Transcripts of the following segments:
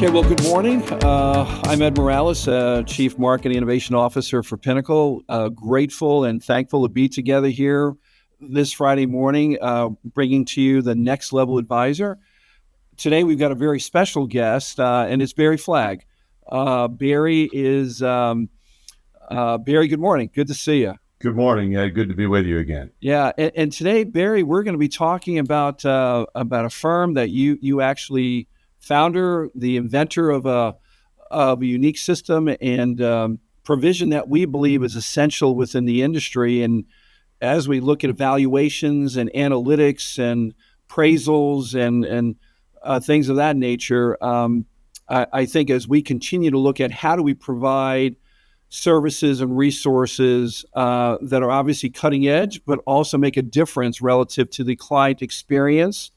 Okay, well, good morning. I'm Ed Morales, Chief Marketing Innovation Officer for Pinnacle. Grateful and thankful to be together here this Friday morning, bringing to you the Next Level Advisor. Today, we've got a very special guest, and it's Barry Flagg. Barry, good morning. Good to see you. Good morning, Ed. Good to be with you again. Yeah, and today, Barry, we're going to be talking about a firm that you actually founder, the inventor of a unique system and provision that we believe is essential within the industry. And as we look at evaluations and analytics and appraisals and things of that nature, I think as we continue to look at how do we provide services and resources that are obviously cutting edge, but also make a difference relative to the client experience,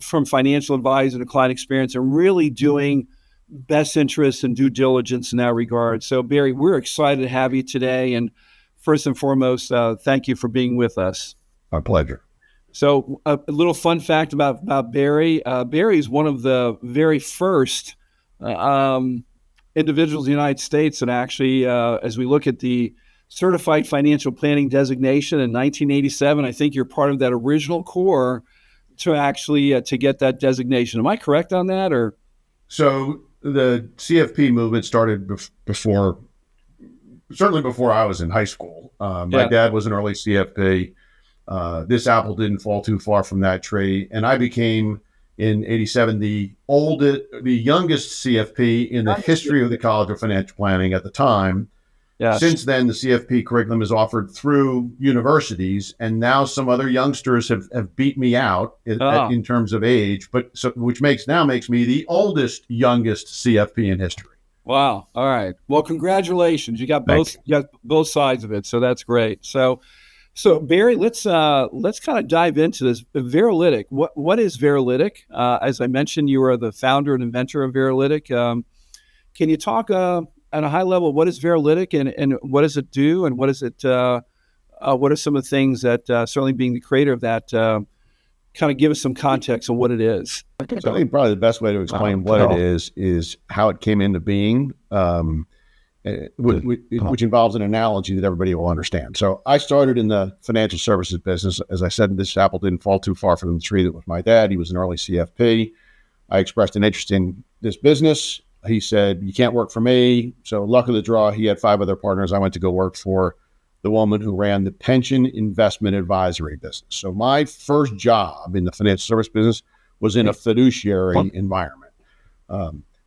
from financial advisor to client experience, and really doing best interest and due diligence in that regard. So, Barry, we're excited to have you today. And first and foremost, thank you for being with us. Our pleasure. So a little fun fact about Barry. Barry is one of the very first individuals in the United States that actually, as we look at the Certified Financial Planning designation in 1987, I think you're part of that original core to actually to get that designation. Am I correct on that? Or so the CFP movement started certainly before I was in high school. My dad was an early CFP. This apple didn't fall too far from that tree, and I became in '87 the youngest CFP in the history of the College of Financial Planning at the time. Yes. Since then, the CFP curriculum is offered through universities, and now some other youngsters have beat me out in terms of age, which makes me the youngest CFP in history. Wow! All right. Well, congratulations. You got both sides of it, so that's great. So Barry, let's kind of dive into this. Veralytic. What is Veralytic? As I mentioned, you are the founder and inventor of Veralytic. Can you talk at a high level, what is Veralytic and what does it do, and what is it? What are some of the things that, certainly being the creator of that, kind of give us some context on what it is? So I think probably the best way to explain what it is how it came into being, which involves an analogy that everybody will understand. So I started in the financial services business. As I said, this apple didn't fall too far from the tree. That was my dad. He was an early CFP. I expressed an interest in this business. He said, "You can't work for me." So luck of the draw, he had 5 other partners. I went to go work for the woman who ran the pension investment advisory business. So my first job in the financial service business was in a fiduciary environment.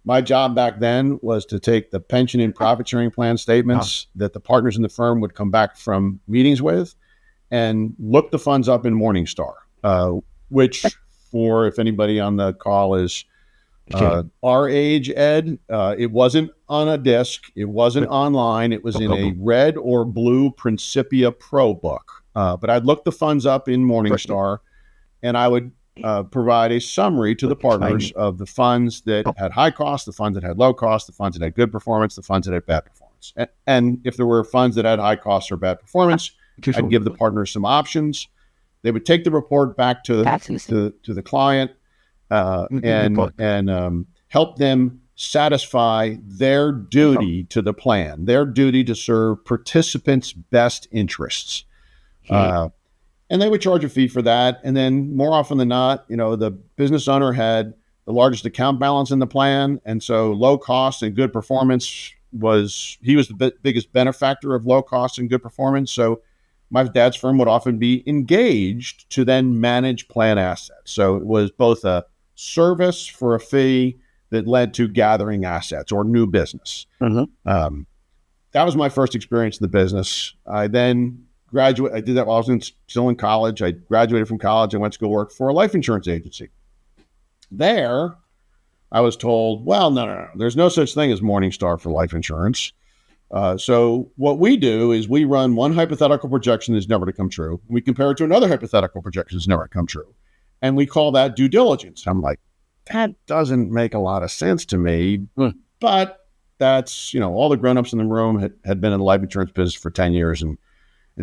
My job back then was to take the pension and profit sharing plan statements that the partners in the firm would come back from meetings with and look the funds up in Morningstar, which for, if anybody on the call is our age, Ed, it wasn't on a disc. It wasn't online. It was in a red or blue Principia Pro book. But I'd look the funds up in Morningstar, and I would provide a summary to the partners of the funds that had high cost, the funds that had low cost, the funds that had good performance, the funds that had bad performance. And if there were funds that had high cost or bad performance, I'd give the partners some options. They would take the report back to the client, and help them satisfy their duty to the plan, their duty to serve participants' best interests. And they would charge a fee for that. And then more often than not, the business owner had the largest account balance in the plan. And so low cost and good performance he was the biggest benefactor of low cost and good performance. So my dad's firm would often be engaged to then manage plan assets. So it was both a service for a fee that led to gathering assets or new business. That was my first experience in the business. I then graduated. I did that while I was still in college. I graduated from college. I went to go work for a life insurance agency. There, I was told, well, no. There's no such thing as Morningstar for life insurance. So what we do is we run one hypothetical projection that's never to come true. We compare it to another hypothetical projection that's never to come true. And we call that due diligence. I'm like, that doesn't make a lot of sense to me, but that's, all the grownups in the room had been in the life insurance business for 10 years. And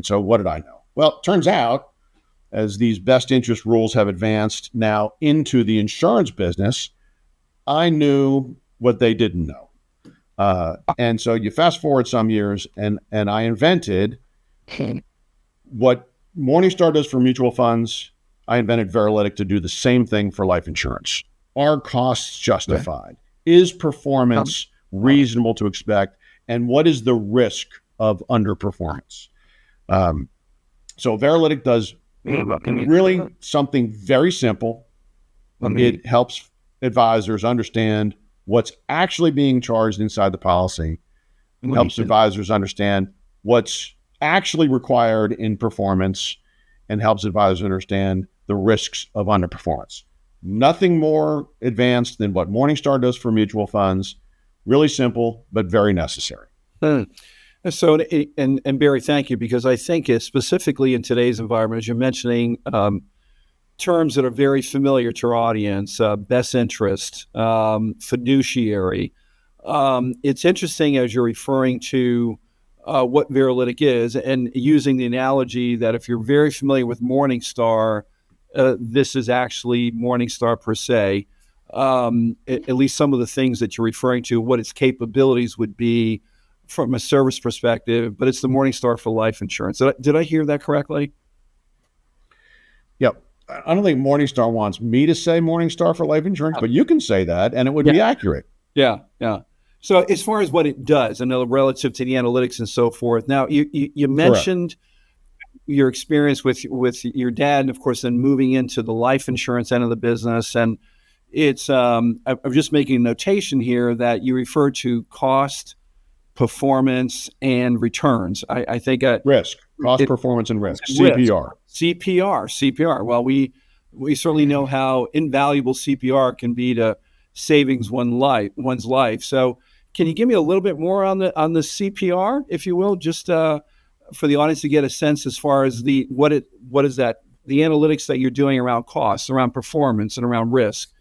so what did I know? Well, it turns out, as these best interest rules have advanced now into the insurance business, I knew what they didn't know. And so you fast forward some years, and I invented what Morningstar does for mutual funds. I invented Veralytic to do the same thing for life insurance. Are costs justified? Is performance reasonable to expect? And what is the risk of underperformance? So Veralytic does really something very simple. It helps advisors understand what's actually being charged inside the policy, helps advisors understand what's actually required in performance, and helps advisors understand the risks of underperformance. Nothing more advanced than what Morningstar does for mutual funds. Really simple, but very necessary. So, and Barry, thank you, because I think specifically in today's environment, as you're mentioning, terms that are very familiar to our audience, best interest, fiduciary. It's interesting as you're referring to what Veralytic is, and using the analogy that if you're very familiar with Morningstar, this is actually Morningstar per se. At least some of the things that you're referring to, what its capabilities would be from a service perspective, but it's the Morningstar for life insurance. Did I hear that correctly? Yep. I don't think Morningstar wants me to say Morningstar for life insurance, but you can say that and it would be accurate. Yeah. So as far as what it does, I know relative to the analytics and so forth. Now, you mentioned your experience with your dad, and of course, then moving into the life insurance end of the business. And it's I'm just making a notation here that you refer to cost, performance, and returns. I think risk, cost, performance, and risk. CPR. CPR. Well, we certainly know how invaluable CPR can be to savings one's life. So, can you give me a little bit more on the CPR, if you will, just for the audience to get a sense as far as what is that, the analytics that you're doing around costs, around performance, and around risk,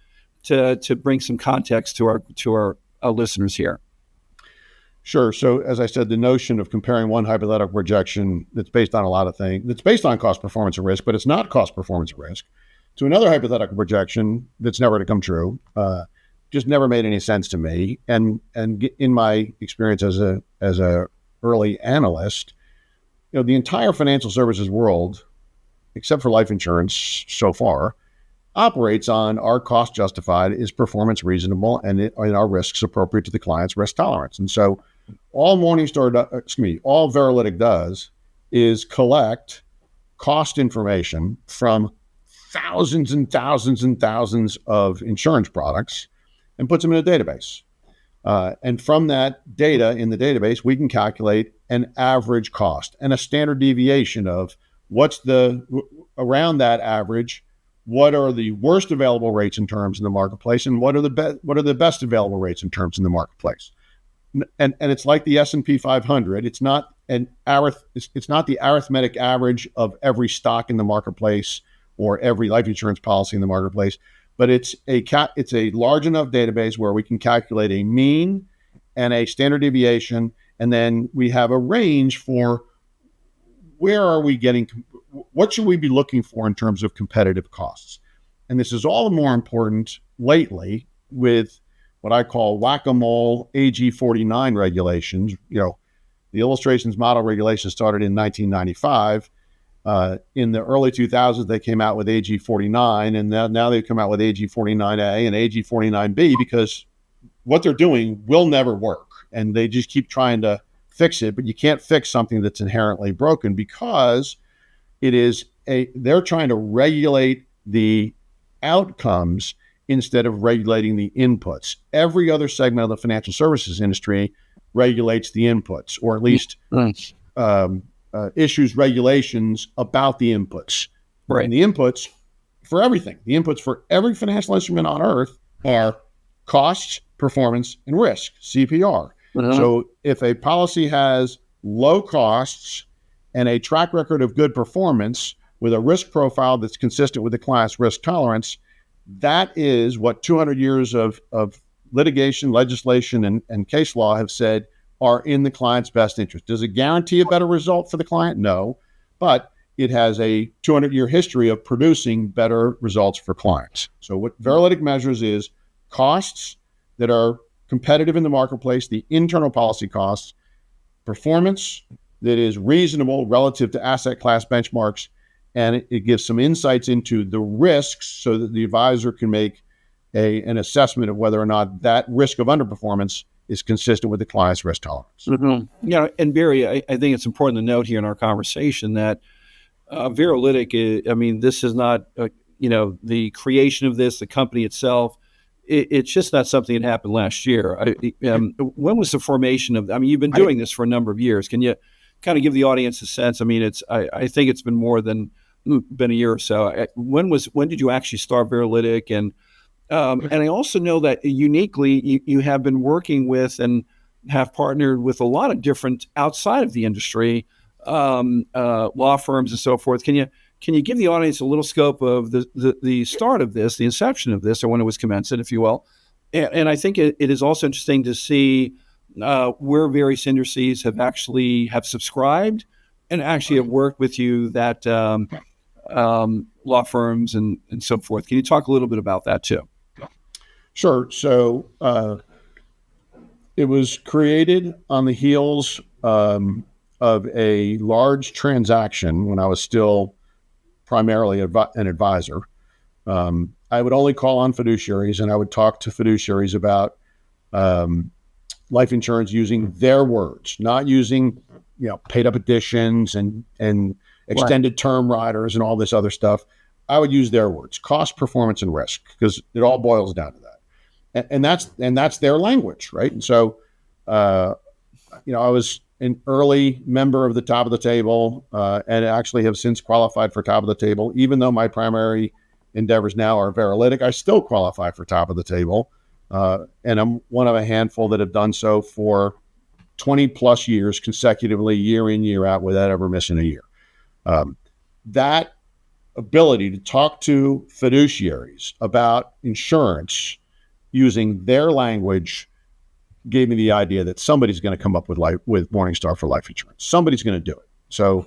to bring some context to our listeners here. Sure. So as I said, the notion of comparing one hypothetical projection that's based on a lot of things, that's based on cost, performance, and risk, but it's not cost, performance, and risk, to another hypothetical projection that's never going to come true, just never made any sense to me. And in my experience as a early analyst, the entire financial services world, except for life insurance so far, operates on our cost justified, is performance reasonable, and our risks appropriate to the client's risk tolerance. And so all Veralytic does is collect cost information from thousands and thousands and thousands of insurance products and puts them in a database. And from that data in the database, we can calculate an average cost and a standard deviation of what's around that average. What are the worst available rates in terms in the marketplace, and what are the best available rates in terms in the marketplace? And it's like the S&P 500. It's not the arithmetic average of every stock in the marketplace or every life insurance policy in the marketplace, but it's a large enough database where we can calculate a mean and a standard deviation, and then we have a range for what should we be looking for in terms of competitive costs. And this is all the more important lately with what I call whack-a-mole AG 49 regulations. The illustrations model regulation started in 1995. In the early 2000s, they came out with AG 49, and now they've come out with AG 49A and AG 49B, because what they're doing will never work. And they just keep trying to fix it, but you can't fix something that's inherently broken, because they're trying to regulate the outcomes instead of regulating the inputs. Every other segment of the financial services industry regulates the inputs, or at least issues regulations about the inputs. Right. And the inputs for everything, the inputs for every financial instrument on earth are costs, performance, and risk, CPR. So if a policy has low costs and a track record of good performance with a risk profile that's consistent with the client's risk tolerance, that is what 200 years of litigation, legislation, and case law have said are in the client's best interest. Does it guarantee a better result for the client? No, but it has a 200-year history of producing better results for clients. So what Veralytic measures is costs that are competitive in the marketplace, the internal policy costs, performance that is reasonable relative to asset class benchmarks, and it gives some insights into the risks so that the advisor can make an assessment of whether or not that risk of underperformance is consistent with the client's risk tolerance. Yeah, and Barry, I think it's important to note here in our conversation that Veralytic, this is not, the creation of this, the company itself. It's just not something that happened last year. When was the formation of? You've been doing this for a number of years. Can you kind of give the audience a sense? I think it's been more than been a year or so. When did you actually start Veralytic? And I also know that uniquely you have been working with and have partnered with a lot of different outside of the industry law firms and so forth. Can you give the audience a little scope of the start of this, the inception of this, or when it was commenced, if you will? And I think it is also interesting to see where various industries have subscribed and actually have worked with you, that law firms and so forth. Can you talk a little bit about that too? Sure. So it was created on the heels of a large transaction when I was still primarily an advisor. I would only call on fiduciaries, and I would talk to fiduciaries about life insurance using their words, not using paid up additions and extended term riders and all this other stuff. I would use their words: cost, performance, and risk, because it all boils down to that. And that's their language, right? And so, I was an early member of the Top of the Table, and actually have since qualified for Top of the Table. Even though my primary endeavors now are Veralytic, I still qualify for Top of the Table, and I'm one of a handful that have done so for 20 plus years consecutively, year in, year out, without ever missing a year. That ability to talk to fiduciaries about insurance using their language gave me the idea that somebody's going to come up with Morningstar for life insurance. Somebody's going to do it. So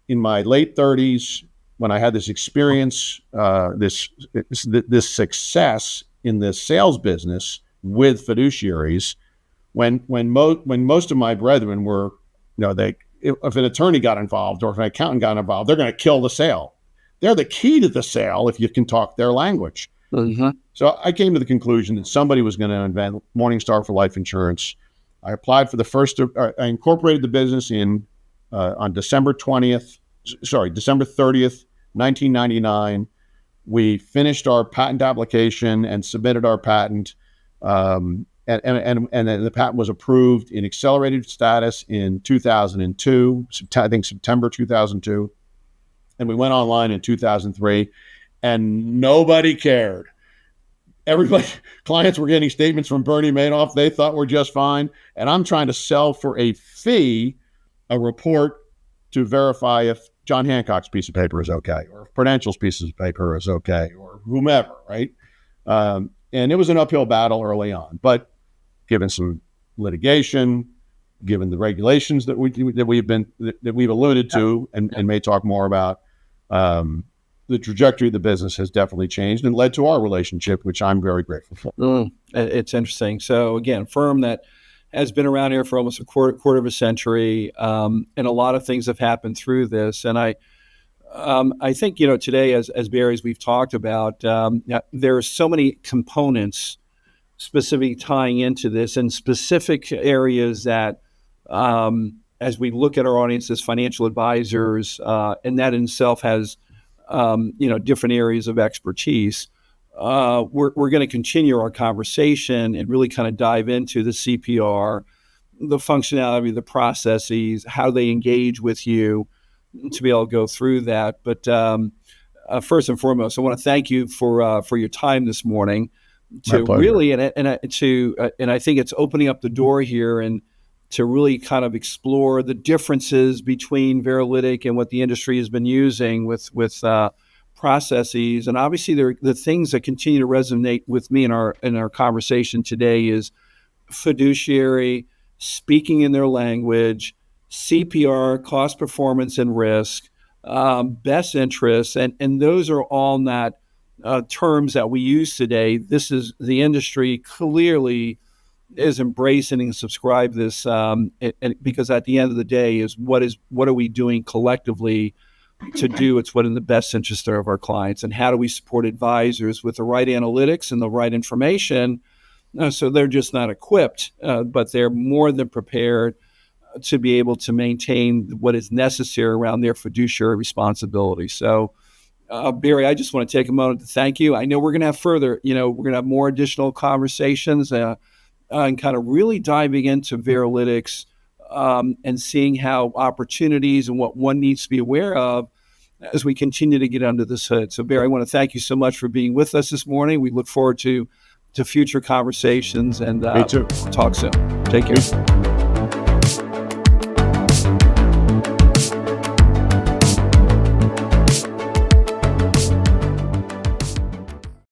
in my late 30s, when I had this experience, this success in the sales business with fiduciaries, when most of my brethren were, if an attorney got involved or if an accountant got involved, they're going to kill the sale. They're the key to the sale if you can talk their language. Mm-hmm. So I came to the conclusion that somebody was going to invent Morningstar for life insurance. I applied for I incorporated the business on December 30th, 1999. We finished our patent application and submitted our patent. And the patent was approved in accelerated status in 2002, I think September 2002. And we went online in 2003, and nobody cared. Clients were getting statements from Bernie Madoff they thought were just fine. And I'm trying to sell for a fee a report to verify if John Hancock's piece of paper is okay, or if Prudential's piece of paper is okay, or whomever, right? And it was an uphill battle early on. But given some litigation, given the regulations that we've alluded to and may talk more about, the trajectory of the business has definitely changed and led to our relationship, which I'm very grateful for. It's interesting. So again, firm that has been around here for almost a quarter of a century, and a lot of things have happened through this. And I think today, as Barry, as we've talked about, there are so many components specifically tying into this, and specific areas that, as we look at our audience as financial advisors, and that in itself has different areas of expertise. We're going to continue our conversation and really kind of dive into the CPR, the functionality, the processes, how they engage with you, to be able to go through that. But first and foremost, I want to thank you for your time this morning. To really, and I think it's opening up the door here, and to really kind of explore the differences between Veralytic and what the industry has been using with processes. And obviously, the things that continue to resonate with me in our conversation today is fiduciary, speaking in their language, CPR, cost, performance, and risk, best interests, and those are all not terms that we use today. This is the industry clearly is embracing and subscribe this, because at the end of the day is what are we doing collectively to do it's what in the best interest of our clients, and how do we support advisors with the right analytics and the right information, so they're just not equipped, but they're more than prepared to be able to maintain what is necessary around their fiduciary responsibility. So, Barry, I just want to take a moment to thank you. I know we're going to have we're going to have more additional conversations and kind of really diving into Veralytics, and seeing how opportunities and what one needs to be aware of as we continue to get under this hood. So, Barry, I want to thank you so much for being with us this morning. We look forward to future conversations, and Me too. talk soon. Take care.